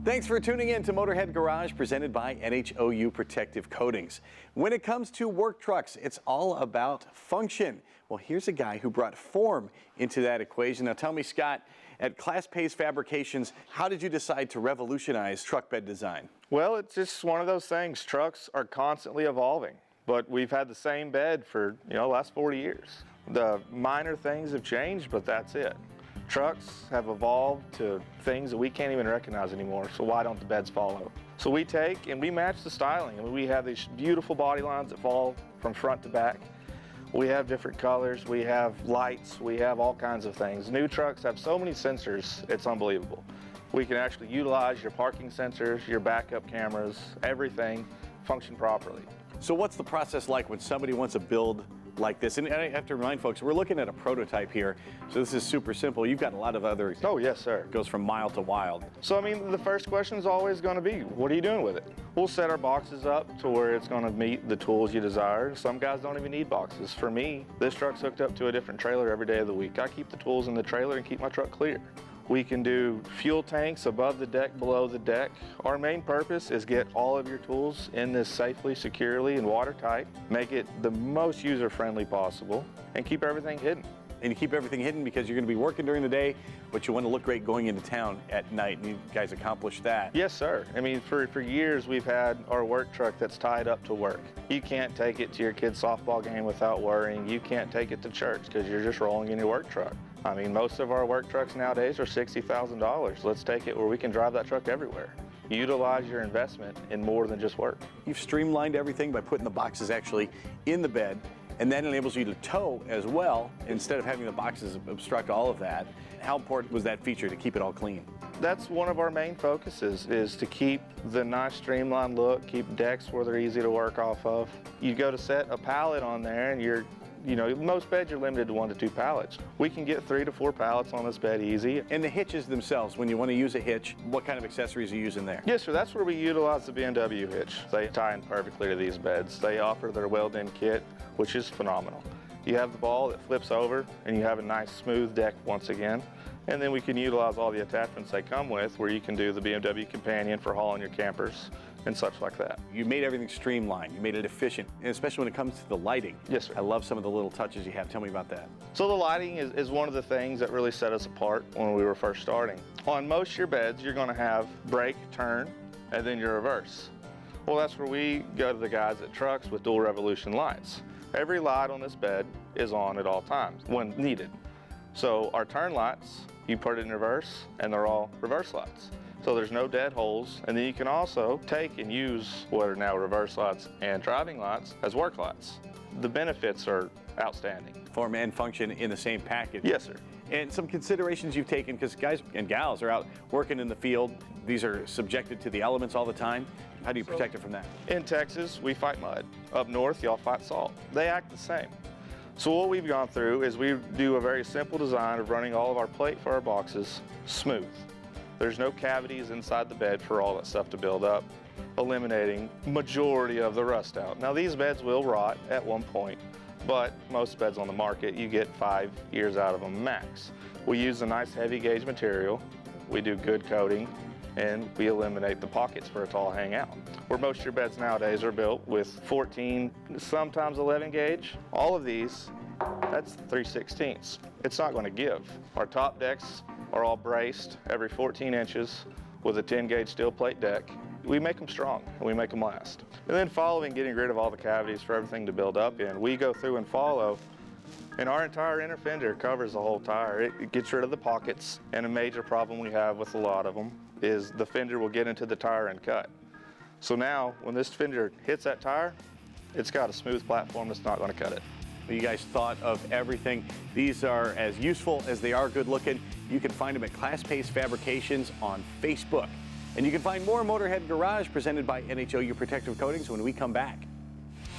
Thanks for tuning in to Motorhead Garage, presented by NHOU Protective Coatings. When it comes to work trucks, it's all about function. Well, here's a guy who brought form into that equation. Now tell me, Scott, at Class Pace Fabrications, how did you decide to revolutionize truck bed design? Well, it's just one of those things. Trucks are constantly evolving, but we've had the same bed for, the last 40 years. The minor things have changed, but that's it. Trucks have evolved to things that we can't even recognize anymore, so why don't the beds follow? So we take and we match the styling. I mean, we have these beautiful body lines that fall from front to back. We have different colors, we have lights, we have all kinds of things. New trucks have so many sensors, it's unbelievable. We can actually utilize your parking sensors, your backup cameras, everything function properly. So what's the process like when somebody wants a build like this? And I have to remind folks, we're looking at a prototype here, so this is super simple. You've got a lot of other examples. Oh, yes, sir. It goes from mild to wild. So, I mean, the first question is always going to be, what are you doing with it? We'll set our boxes up to where it's going to meet the tools you desire. Some guys don't even need boxes. For me, this truck's hooked up to a different trailer every day of the week. I keep the tools in the trailer and keep my truck clear. We can do fuel tanks above the deck, below the deck. Our main purpose is get all of your tools in this safely, securely, and watertight. Make it the most user-friendly possible and keep everything hidden. And you keep everything hidden because you're going to be working during the day, but you want to look great going into town at night, and you guys accomplished that. Yes, sir. I mean, for years we've had our work truck that's tied up to work. You can't take it to your kid's softball game without worrying. You can't take it to church because you're just rolling in your work truck. I mean, most of our work trucks nowadays are $60,000. Let's take it where we can drive that truck everywhere. Utilize your investment in more than just work. You've streamlined everything by putting the boxes actually in the bed, and that enables you to tow as well, instead of having the boxes obstruct all of that. How important was that feature to keep it all clean? That's one of our main focuses, is to keep the nice streamlined look, keep decks where they're easy to work off of. You go to set a pallet on there and most beds you're limited to 1 to 2 pallets. We can get 3 to 4 pallets on this bed easy. And the hitches themselves, when you want to use a hitch, what kind of accessories are you using there? Yes, sir, that's where we utilize the Bmw Hitch. They tie in perfectly to these beds. They offer their weld-in kit, which is phenomenal. You have the ball that flips over and you have a nice smooth deck once again. And then we can utilize all the attachments they come with, where you can do the BMW companion for hauling your campers and such like that. You made everything streamlined, you made it efficient, and especially when it comes to the lighting. Yes, sir. I love some of the little touches you have. Tell me about that. So the lighting is one of the things that really set us apart when we were first starting. On most of your beds, you're going to have brake, turn, and then your reverse. Well, that's where we go to the guys at trucks with dual revolution lights. Every light on this bed is on at all times when needed. So our turn lights, you put it in reverse, and they're all reverse lights. So there's no dead holes, and then you can also take and use what are now reverse lights and driving lights as work lights. The benefits are outstanding. Form and function in the same package. Yes, sir. And some considerations you've taken, because guys and gals are out working in the field. These are subjected to the elements all the time. How do you protect it from that? In Texas, we fight mud. Up north, y'all fight salt. They act the same. So what we've gone through is we do a very simple design of running all of our plate for our boxes smooth. There's no cavities inside the bed for all that stuff to build up, eliminating majority of the rust out. Now these beds will rot at one point, but most beds on the market, you get 5 years out of them max. We use a nice heavy gauge material, we do good coating, and we eliminate the pockets for it to all hang out. Where most of your beds nowadays are built with 14, sometimes 11 gauge. All of these, that's 3/16. It's not going to give. Our top decks are all braced every 14 inches with a 10 gauge steel plate deck. We make them strong and we make them last. And then following getting rid of all the cavities for everything to build up in, we go through and follow, and our entire inner fender covers the whole tire. It gets rid of the pockets, and a major problem we have with a lot of them is the fender will get into the tire and cut. So now when this fender hits that tire, it's got a smooth platform that's not going to cut it. You guys thought of everything. These are as useful as they are good looking. You can find them at Class Pace Fabrications on Facebook. And you can find more Motorhead Garage presented by NHOU Protective Coatings when we come back.